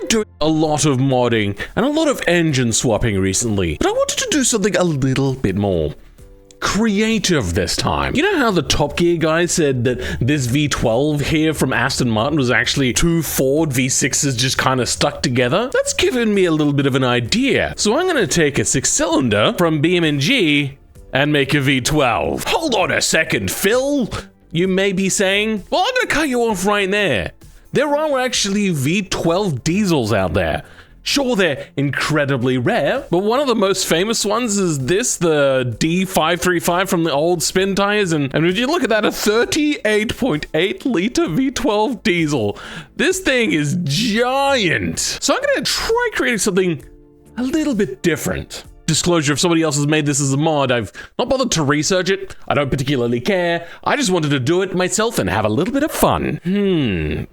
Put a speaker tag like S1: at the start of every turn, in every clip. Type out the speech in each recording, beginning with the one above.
S1: been doing a lot of modding and a lot of engine swapping recently, but I wanted to do something a little bit more creative this time. You know how the Top Gear guy said that this V12 here from Aston Martin was actually two Ford V6s just kind of stuck together? That's given me a little bit of an idea. So I'm going to take a 6-cylinder from BM&G and make a V12. Hold on a second, Phil. You may be saying, well, I'm going to cut you off right there. There are actually V12 diesels out there. Sure, they're incredibly rare, but one of the most famous ones is this, the D535 from the old spin tires, and if you look at that, a 38.8 liter V12 diesel. This thing is giant. So I'm gonna try creating something a little bit different. Disclosure, if somebody else has made this as a mod, I've not bothered to research it. I don't particularly care. I just wanted to do it myself and have a little bit of fun.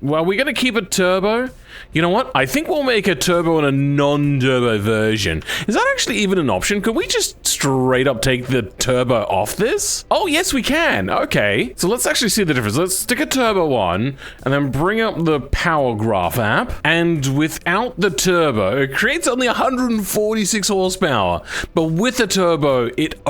S1: Well, we're gonna keep it turbo. You know what? I think we'll make a turbo and a non-turbo version. Is that actually even an option? Could we just straight up take the turbo off this? Oh, yes, we can. Okay. So let's actually see the difference. Let's stick a turbo on and then bring up the power graph app. And without the turbo, it creates only 146 horsepower. But with the turbo, it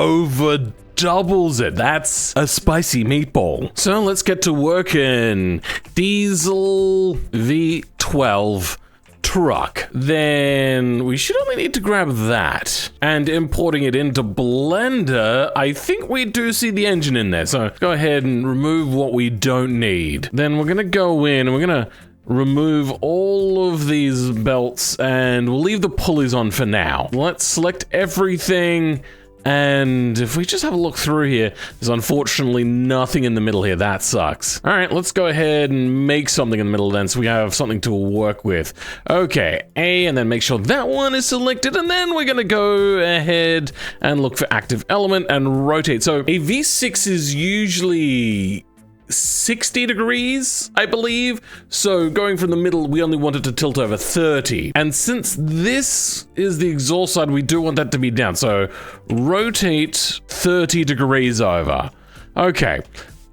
S1: doubles it. That's a spicy meatball. So let's get to working. Diesel V12 truck. Then we should only need to grab that. And importing it into Blender, I think we do see the engine in there. So go ahead and remove what we don't need. Then we're gonna go in and we're gonna remove all of these belts and we'll leave the pulleys on for now. Let's select everything. And if we just have a look through here, there's unfortunately nothing in the middle here. That sucks. All right, let's go ahead and make something in the middle then so we have something to work with. Okay, A, and then make sure that one is selected. And then we're gonna go ahead and look for active element and rotate. So a V6 is usually 60 degrees, I believe. So going from the middle, we only want it to tilt over 30. And since this is the exhaust side, we do want that to be down. So rotate 30 degrees over. Okay,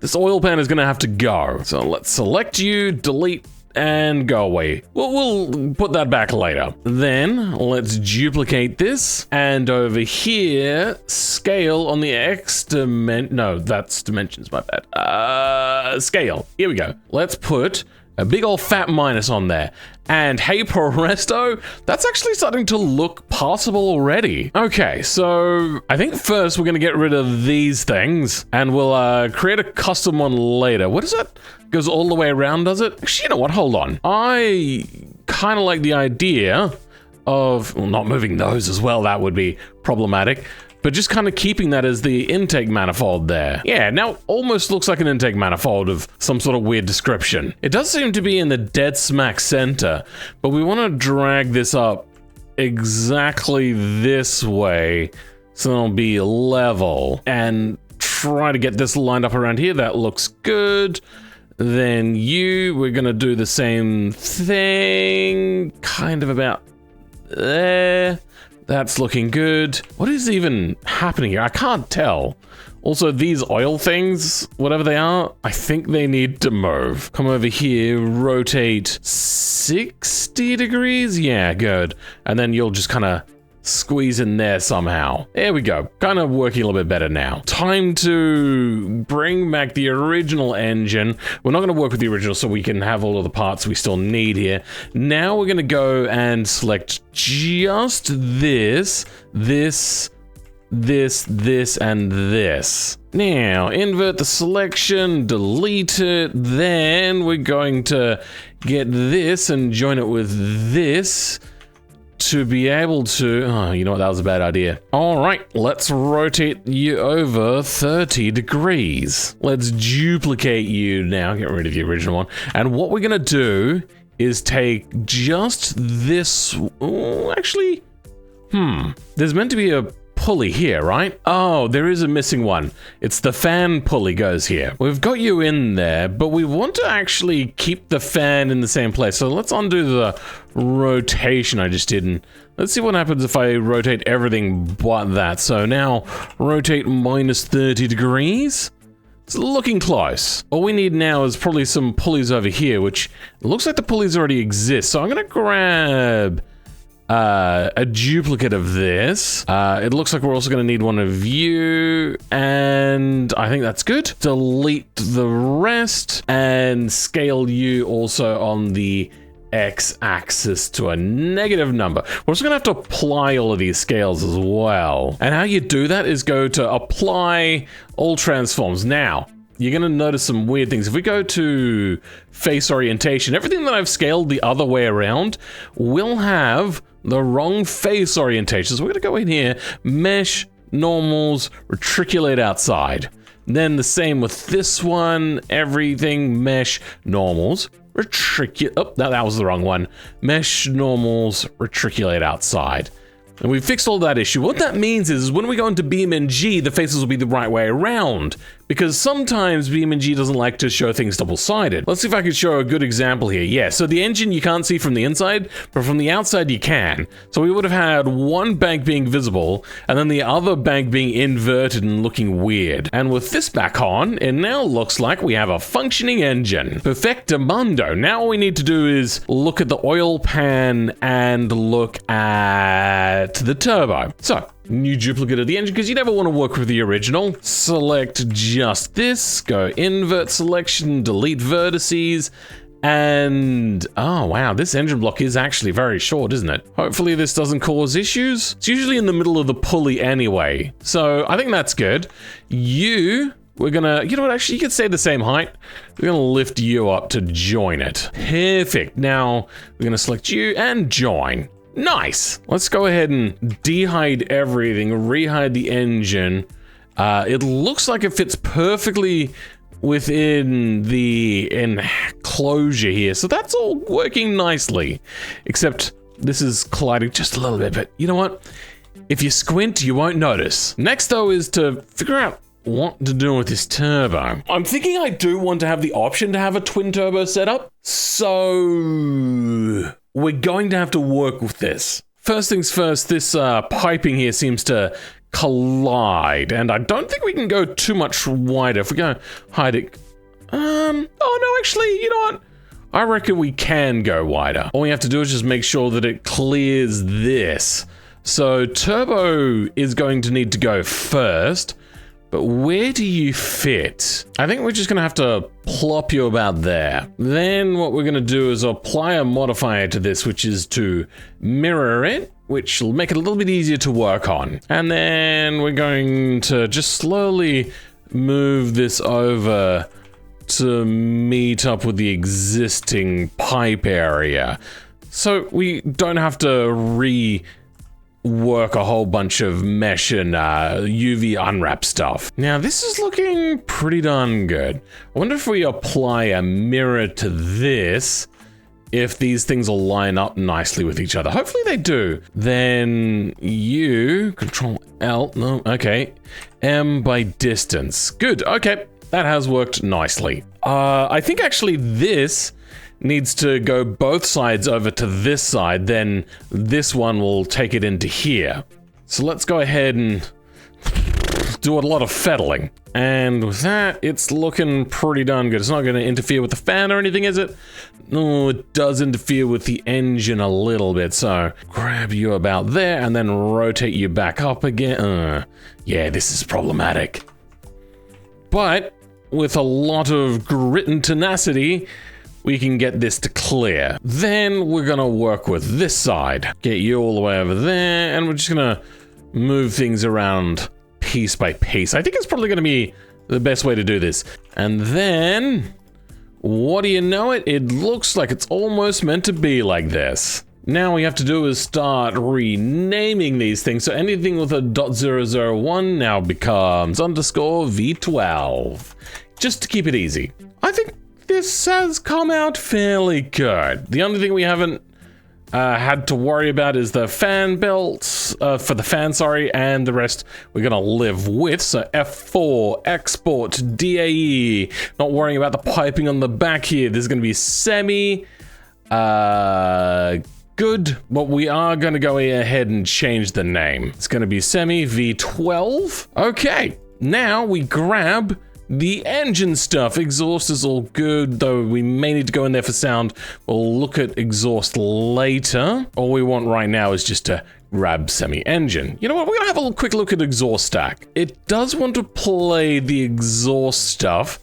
S1: this oil pan is gonna have to go. So let's select you, delete, and go away. We'll put that back later. Then let's duplicate this, and over here, scale on the X dimension. No, that's dimensions, my bad. Scale. Here we go. Let's put a big old fat minus on there. And hey presto, that's actually starting to look passable already. Okay, so I think first we're gonna get rid of these things and we'll create a custom one later. What is that? Goes all the way around, does it? Actually, you know what, hold on. I kind of like the idea of, well, not moving those as well, that would be problematic. But just kind of keeping that as the intake manifold there. Yeah, now almost looks like an intake manifold of some sort of weird description. It does seem to be in the dead smack center, but we want to drag this up exactly this way so it'll be level and try to get this lined up around here. That looks good. Then we're gonna do the same thing, kind of about there. That's looking good. What is even happening here? I can't tell. Also, these oil things, whatever they are, I think they need to move. Come over here, rotate 60 degrees. Yeah, good. And then you'll just kind of squeeze in there somehow. There we go. Kind of working a little bit better now. Time to bring back the original engine. We're not going to work with the original so we can have all of the parts we still need here. Now we're going to go and select just this, and this. Now, invert the selection, delete it. Then we're going to get this and join it with this to be able to, oh, you know what, that was a bad idea. All right, let's rotate you over 30 degrees. Let's duplicate you now, get rid of the original one. And what we're gonna do is take just this, actually, there's meant to be a pulley here, right? Oh, there is a missing one. It's the fan pulley goes here. We've got you in there, but we want to actually keep the fan in the same place. So let's undo the rotation I just did, and let's see what happens if I rotate everything but that. So now rotate minus 30 degrees. It's looking close. All we need now is probably some pulleys over here, which looks like the pulleys already exist. So I'm gonna grab a duplicate of this. It looks like we're also gonna need one of you, and I think that's good. Delete the rest and scale you also on the x-axis to a negative number. We're also gonna have to apply all of these scales as well. And how you do that is go to apply all transforms. Now, you're gonna notice some weird things. If we go to face orientation, everything that I've scaled the other way around will have the wrong face orientation. So we're gonna go in here, mesh, normals, retriculate outside. Then the same with this one, everything, mesh, normals, retriculate, oh, that was the wrong one. Mesh, normals, retriculate outside. And we fixed all that issue. What that means is when we go into BeamNG, the faces will be the right way around, because sometimes BeamNG doesn't like to show things double-sided. Let's see if I can show a good example here. Yeah, so the engine you can't see from the inside, but from the outside you can. So we would have had one bank being visible, and then the other bank being inverted and looking weird. And with this back on, it now looks like we have a functioning engine. Perfectamundo. Now all we need to do is look at the oil pan and look at the turbo. So, new duplicate of the engine, because you never want to work with the original. Select just this, go invert selection, delete vertices, and oh wow, this engine block is actually very short, isn't it? Hopefully this doesn't cause issues. It's usually in the middle of the pulley anyway, so I think that's good. We're gonna, you know what, actually you could stay the same height. We're gonna lift you up to join it. Perfect. Now, we're gonna select you and join. Nice. Let's go ahead and de-hide everything, re-hide the engine. It looks like it fits perfectly within the enclosure here, so that's all working nicely. Except this is colliding just a little bit, but you know what? If you squint, you won't notice. Next though is to figure out what to do with this turbo. I'm thinking I do want to have the option to have a twin turbo setup, so we're going to have to work with this. First things first, this piping here seems to collide, and I don't think we can go too much wider. If we're gonna hide it, oh no, actually, you know what? I reckon we can go wider. All we have to do is just make sure that it clears this. So turbo is going to need to go first. But where do you fit? I think we're just gonna have to plop you about there. Then what we're gonna do is apply a modifier to this, which is to mirror it, which will make it a little bit easier to work on. And then we're going to just slowly move this over to meet up with the existing pipe area. So we don't have to work a whole bunch of mesh and UV unwrap stuff. Now this is looking pretty darn good. I wonder if we apply a mirror to this, if these things will line up nicely with each other. Hopefully they do. Then you, Control L, no, okay. M by distance. Good, okay. That has worked nicely. I think actually this needs to go both sides over to this side, then this one will take it into here. So let's go ahead and do a lot of fettling. And with that, it's looking pretty darn good. It's not going to interfere with the fan or anything, is it? No, it does interfere with the engine a little bit, so grab you about there and then rotate you back up again. Yeah, this is problematic. But with a lot of grit and tenacity, we can get this to clear. Then we're gonna work with this side. Get you all the way over there, and we're just gonna move things around piece by piece. I think it's probably gonna be the best way to do this. And then, what do you know it? It looks like it's almost meant to be like this. Now we have to do is start renaming these things. So anything with a .001 now becomes _V12. Just to keep it easy. I think this has come out fairly good. The only thing we haven't had to worry about is the fan belts, for the fan, sorry, and the rest we're gonna live with. So F4, export, DAE, not worrying about the piping on the back here. There's gonna be semi, good, but we are gonna go ahead and change the name. It's gonna be semi V12. Okay, now we grab the engine stuff. Exhaust is all good, though we may need to go in there for sound. We'll look at exhaust later. All we want right now is just to grab semi-engine. You know what? We're gonna have a quick look at exhaust stack. It does want to play the exhaust stuff,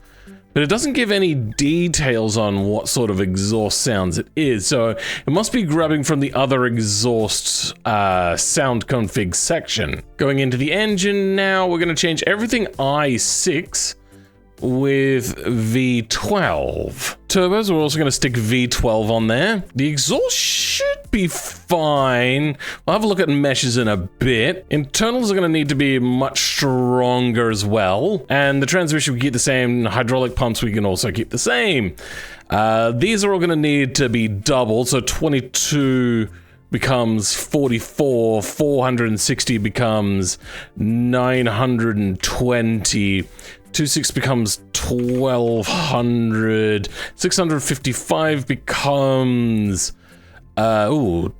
S1: but it doesn't give any details on what sort of exhaust sounds it is, so it must be grabbing from the other exhaust sound config section. Going into the engine now, we're gonna change everything I6 with V12. Turbos, we're also gonna stick V12 on there. The exhaust should be fine. We'll have a look at meshes in a bit. Internals are gonna need to be much stronger as well. And the transmission we keep the same. Hydraulic pumps we can also keep the same. These are all gonna need to be doubled, so 22 becomes 44, 460 becomes 920, 26 becomes 1200, 655 becomes 12,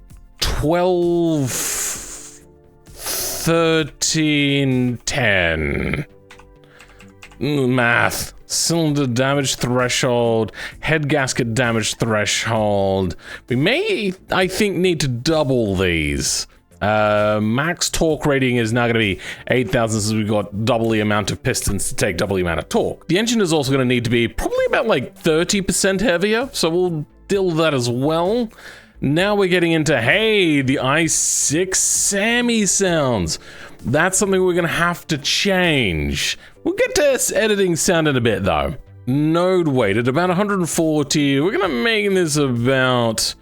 S1: 13, 10. Math. Cylinder damage threshold, head gasket damage threshold. We may, I think, need to double these. Max torque rating is now going to be 8,000 since we've got double the amount of pistons to take double the amount of torque. The engine is also going to need to be probably about like 30% heavier, so we'll deal with that as well. Now we're getting into, hey, the i6 Sammy sounds. That's something we're going to have to change. We'll get to editing sound in a bit though. Node weight at about 140. We're going to make this about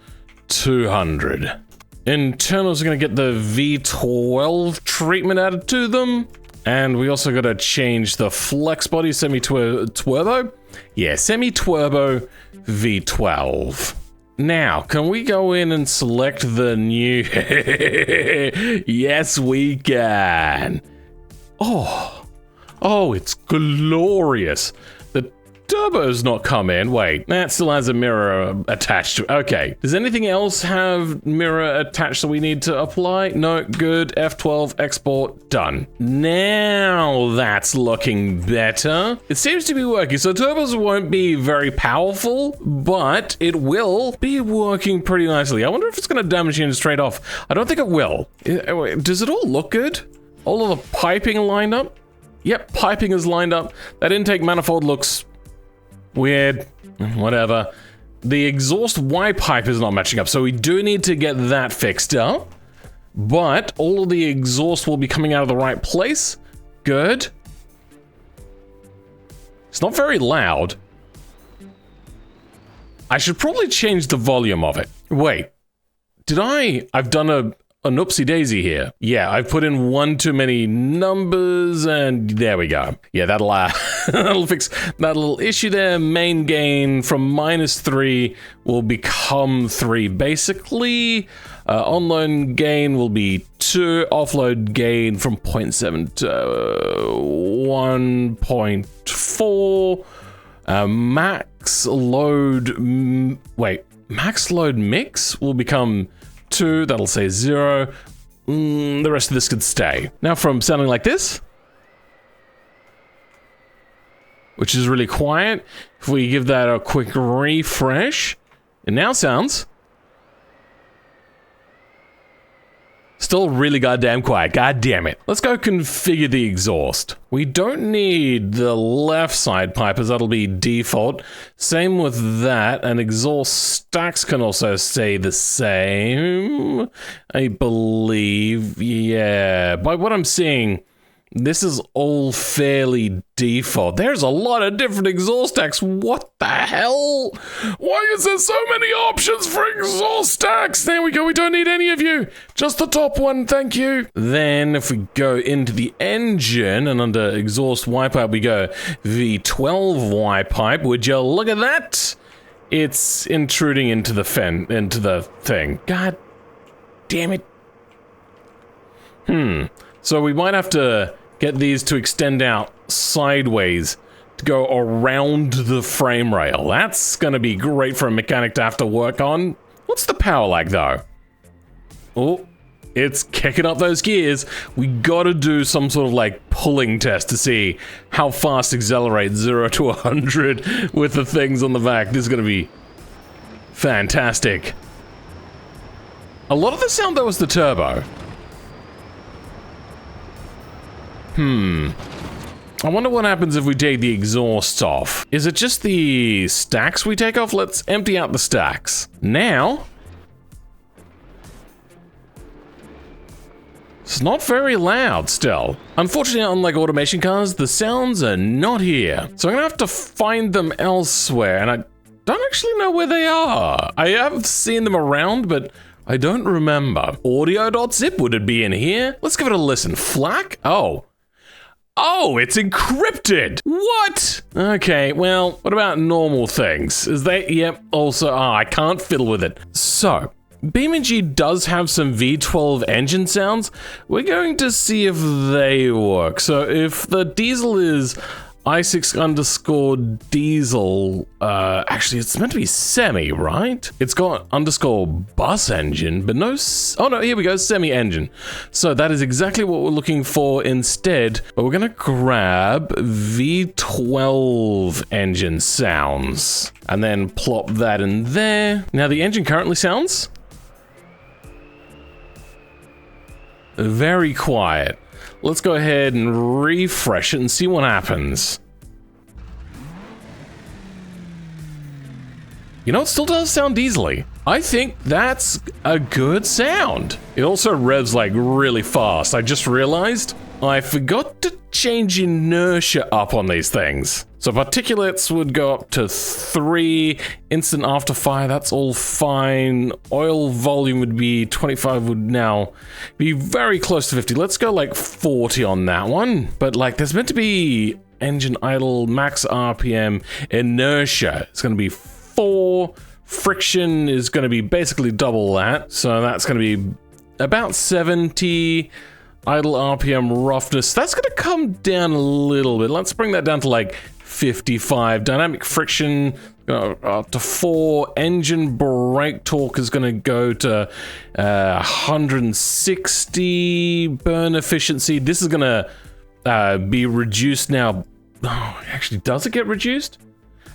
S1: 200. Internals are going to get the V12 treatment added to them. And we also got to change the flex body semi-turbo. Yeah, semi-turbo V12. Now, can we go in and select the new... Yes, we can. Oh, it's glorious. The turbo's not come in. Wait, that still has a mirror attached to it. Okay, does anything else have mirror attached that we need to apply? No, good. F12, export, done. Now that's looking better. It seems to be working. So turbos won't be very powerful, but it will be working pretty nicely. I wonder if it's going to damage the engine straight off. I don't think it will. Does it all look good? All of the piping lined up? Yep, piping is lined up. That intake manifold looks weird. Whatever. The exhaust Y pipe is not matching up, so we do need to get that fixed up. But all of the exhaust will be coming out of the right place. Good. It's not very loud. I should probably change the volume of it. Wait. I've done an oopsie daisy here. Yeah, I've put in one too many numbers and there we go. Yeah, that'll fix that little issue there. Main gain from -3 will become 3 basically. Onload gain will be 2. Offload gain from 0.7 to 1.4. Max load mix will become 2, that'll say 0. The rest of this could stay. Now from sounding like this, which is really quiet, if we give that a quick refresh, it now sounds still really goddamn quiet. God damn it. Let's go configure the exhaust. We don't need the left side pipe as that'll be default. Same with that, and exhaust stacks can also stay the same, I believe. Yeah, by what I'm seeing, this is all fairly default. There's a lot of different exhaust stacks. What the hell? Why is there so many options for exhaust stacks? There we go. We don't need any of you. Just the top one. Thank you. Then if we go into the engine and under exhaust Y pipe, we go V12 Y pipe. Would you look at that? It's intruding into the thing. God damn it. So we might have to get these to extend out sideways to go around the frame rail. That's gonna be great for a mechanic to have to work on. What's the power lag though? Oh, it's kicking up those gears. We gotta do some sort of like pulling test to see how fast accelerates 0 to 100 with the things on the back. This is gonna be fantastic. A lot of the sound though is the turbo. I wonder what happens if we take the exhausts off. Is it just the stacks we take off? Let's empty out the stacks. Now, it's not very loud still. Unfortunately, unlike automation cars, the sounds are not here. So I'm gonna have to find them elsewhere, and I don't actually know where they are. I have seen them around, but I don't remember. Audio.zip, would it be in here? Let's give it a listen. FLAC? Oh, it's encrypted! What? Okay, well, what about normal things? Is they, yep, also, I can't fiddle with it. So, BeamNG does have some V12 engine sounds. We're going to see if they work. So if the diesel is i6_diesel, actually it's meant to be semi, right? It's got _bus engine, but no, oh no, here we go, semi engine. So that is exactly what we're looking for instead, but we're gonna grab V12 engine sounds and then plop that in there. Now the engine currently sounds very quiet. Let's go ahead and refresh it and see what happens. You know, it still does sound diesely. I think that's a good sound. It also revs like really fast. I just realized I forgot to change inertia up on these things. So particulates would go up to 3, instant after fire, that's all fine. Oil volume would be 25, would now be very close to 50. Let's go like 40 on that one. But like there's meant to be engine idle, max RPM, inertia. It's gonna be 4. Friction is gonna be basically double that. So that's gonna be about 70. Idle RPM roughness, that's gonna come down a little bit. Let's bring that down to like 55. Dynamic friction, up to 4. Engine brake torque is gonna go to 160. Burn efficiency, this is gonna be reduced now. Oh, actually, does it get reduced?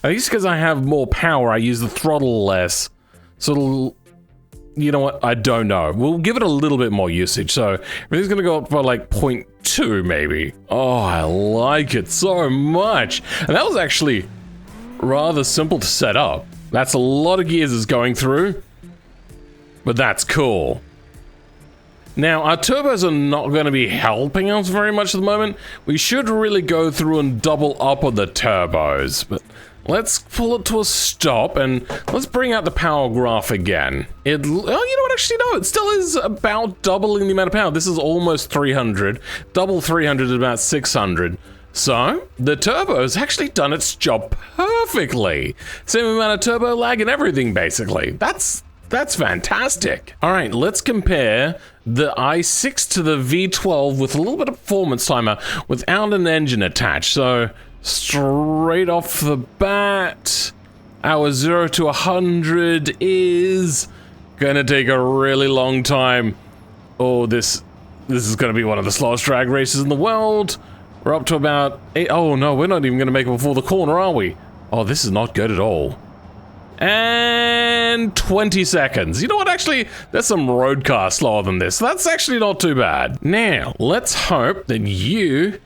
S1: I think it's because I have more power, I use the throttle less. So it'll, you know what, I don't know. We'll give it a little bit more usage, so everything's gonna go up by like 0.2 maybe. Oh, I like it so much. And that was actually rather simple to set up. That's a lot of gears it's going through, but that's cool. Now, our turbos are not gonna be helping us very much at the moment. We should really go through and double up on the turbos, but let's pull it to a stop and let's bring out the power graph again. Oh, you know what, actually no, it still is about doubling the amount of power. This is almost 300. Double 300 is about 600. So, the turbo's actually done its job perfectly. Same amount of turbo lag and everything, basically. That's fantastic. All right, let's compare the i6 to the V12 with a little bit of performance timer without an engine attached. So, straight off the bat, our 0 to 100 is gonna take a really long time. Oh, this is gonna be one of the slowest drag races in the world. We're up to about 8. Oh no, we're not even gonna make it before the corner, are we? Oh, this is not good at all. And 20 seconds. You know what, actually, there's some road cars slower than this. That's actually not too bad. Now, let's hope that you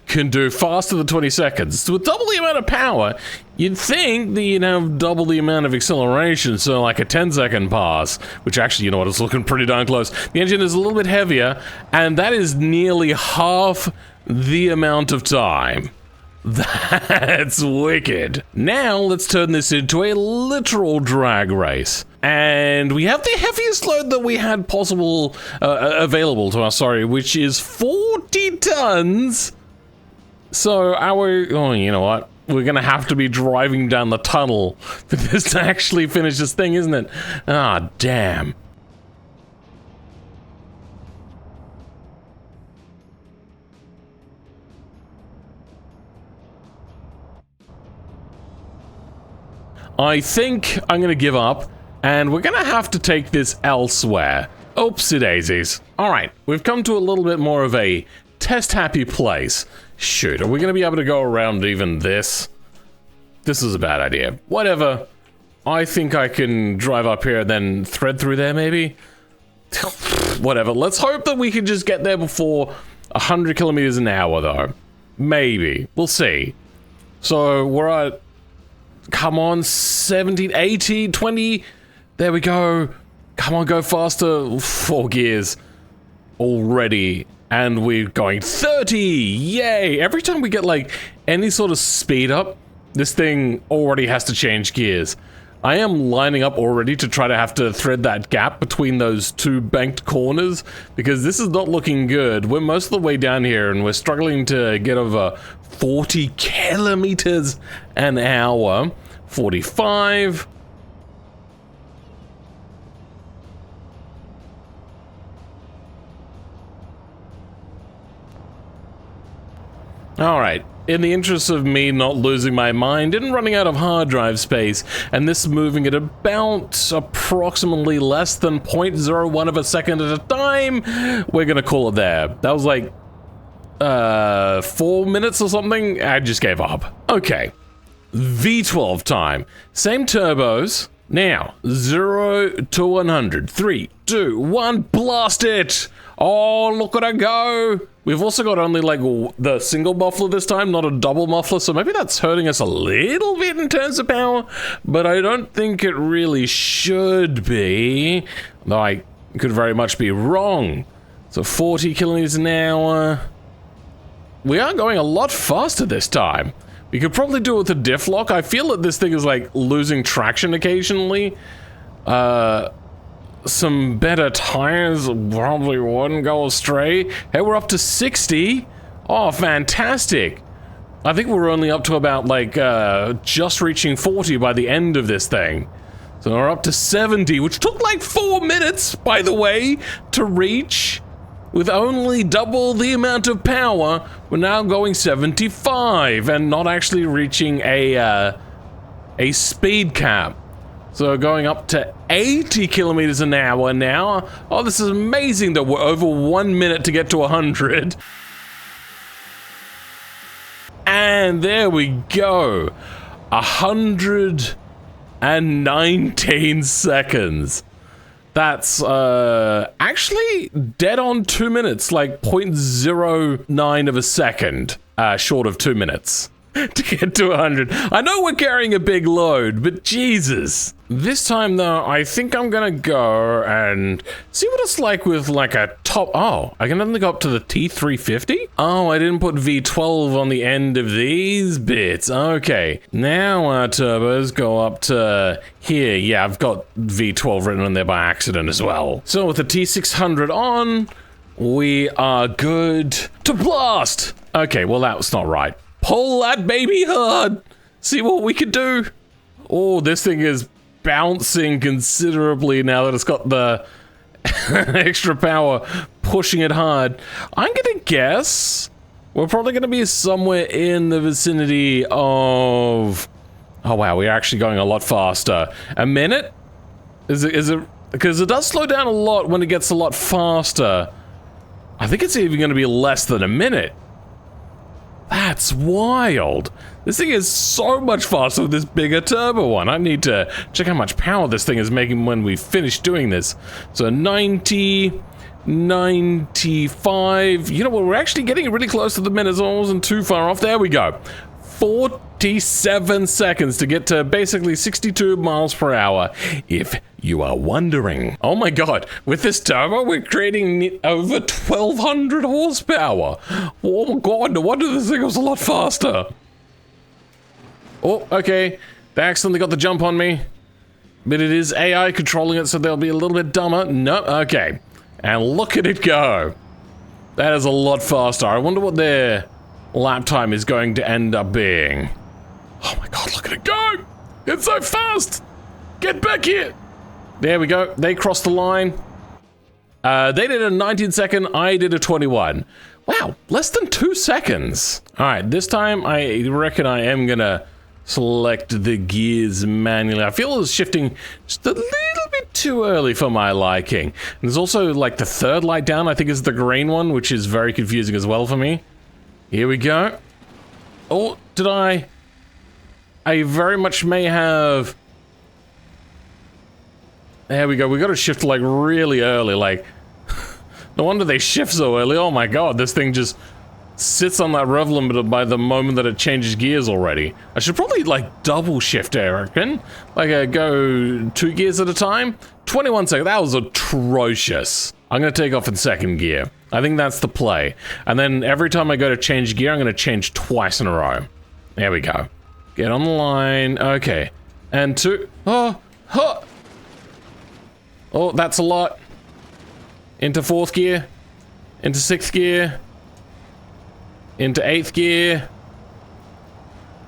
S1: can do faster than 20 seconds. With double the amount of power, you'd think that you'd have double the amount of acceleration, so like a 10-second pass, which actually, you know what, it's looking pretty darn close. The engine is a little bit heavier, and that is nearly half the amount of time. That's wicked. Now, let's turn this into a literal drag race. And we have the heaviest load that we had possible, available to us, sorry, which is 40 tons. So oh, you know what? We're gonna have to be driving down the tunnel for this to actually finish this thing, isn't it? Ah, damn. I think I'm gonna give up, and we're gonna have to take this elsewhere. Oopsie daisies. Alright, we've come to a little bit more of a test-happy place. Shoot, are we going to be able to go around even this? This is a bad idea. Whatever. I think I can drive up here and then thread through there, maybe? Whatever. Let's hope that we can just get there before 100 kilometers an hour, though. Maybe. We'll see. So, we're at... Come on, 17, 18, 20... There we go. Come on, go faster. 4 gears already. And we're going 30. Yay. Every time we get like any sort of speed up, this thing already has to change gears. I am lining up already to try to have to thread that gap between those 2 banked corners because this is not looking good. We're most of the way down here and we're struggling to get over 40 kilometers an hour. 45. Alright, in the interest of me not losing my mind and running out of hard drive space, and this moving at about approximately less than 0.01 of a second at a time, we're gonna call it there. That was like, 4 minutes or something? I just gave up. Okay, V12 time. Same turbos. Now, 0 to 100. 3, 2, 1, blast it! Oh, look at it go! We've also got only like the single muffler this time, not a double muffler, so maybe that's hurting us a little bit in terms of power, but I don't think it really should be, though I could very much be wrong. So 40 kilometers an hour. We are going a lot faster this time. We could probably do it with a diff lock. I feel that this thing is like losing traction occasionally. Some better tires probably wouldn't go astray. Hey, we're up to 60. Oh, fantastic. I think we're only up to about like just reaching 40 by the end of this thing. So we're up to 70, which took like 4 minutes, by the way, to reach. With only double the amount of power, we're now going 75 and not actually reaching a speed cap. So going up to 80 kilometers an hour now. Oh, this is amazing that we're over 1 minute to get to 100. And there we go. 119 seconds. That's actually dead on 2 minutes, like 0.09 of a second short of 2 minutes to get to 100. I know we're carrying a big load, but Jesus. This time though, I think I'm gonna go and see what it's like with like a top. Oh, I can only go up to the T350? Oh, I didn't put V12 on the end of these bits. Okay, now our turbos go up to here. Yeah, I've got V12 written on there by accident as well. So with the T600 on, we are good to blast. Okay, well that was not right. Pull that baby hard. See what we can do. Oh, this thing is bouncing considerably now that it's got the extra power pushing it hard. I'm gonna guess we're probably gonna be somewhere in the vicinity of... Oh wow, we're actually going a lot faster. A minute? Is it? Because it does slow down a lot when it gets a lot faster. I think it's even gonna be less than a minute. That's wild. This thing is so much faster with this bigger turbo one. I need to check how much power this thing is making when we finish doing this. So 90, 95. You know what? We're actually getting really close to the minute. I wasn't too far off. There we go. 47 seconds to get to basically 62 miles per hour, if you are wondering. Oh my god, with this turbo, we're creating over 1,200 horsepower. Oh my god, no wonder this thing was a lot faster. Oh, okay. They accidentally got the jump on me. But it is AI controlling it, so they'll be a little bit dumber. No, okay. And look at it go. That is a lot faster. I wonder what their lap time is going to end up being. Oh my god, look at it go! It's so fast! Get back here! There we go. They crossed the line. They did a 19 second, I did a 21. Wow, less than 2 seconds. Alright, this time I reckon I am gonna select the gears manually. I feel it's shifting just a little bit too early for my liking. And there's also like the third light down, I think is the green one, which is very confusing as well for me. Here we go. Oh, did I very much may have... There we go, we gotta shift like really early, like... No wonder they shift so early. Oh my god, this thing just sits on that rev limiter by the moment that it changes gears already. I should probably like double shift, I reckon. Like go 2 gears at a time. 21 seconds, that was atrocious. I'm gonna take off in 2nd gear. I think that's the play. And then every time I go to change gear, I'm gonna change twice in a row. There we go. Get on the line, okay. And 2, oh, that's a lot. Into 4th gear, into 6th gear, into 8th gear,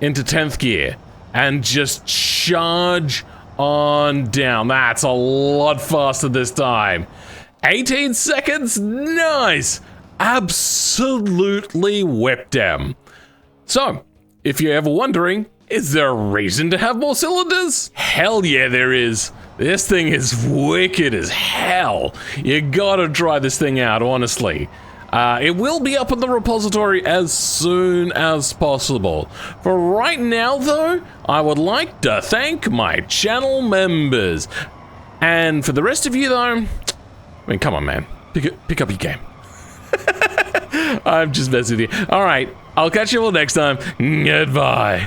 S1: into 10th gear, and just charge on down. That's a lot faster this time. 18 seconds, nice! Absolutely whipped them. So, if you're ever wondering, is there a reason to have more cylinders? Hell yeah, there is. This thing is wicked as hell. You gotta try this thing out, honestly. It will be up in the repository as soon as possible. For right now, though, I would like to thank my channel members. And for the rest of you, though, I mean, come on, man. Pick up your game. I'm just messing with you. All right, I'll catch you all next time. Goodbye.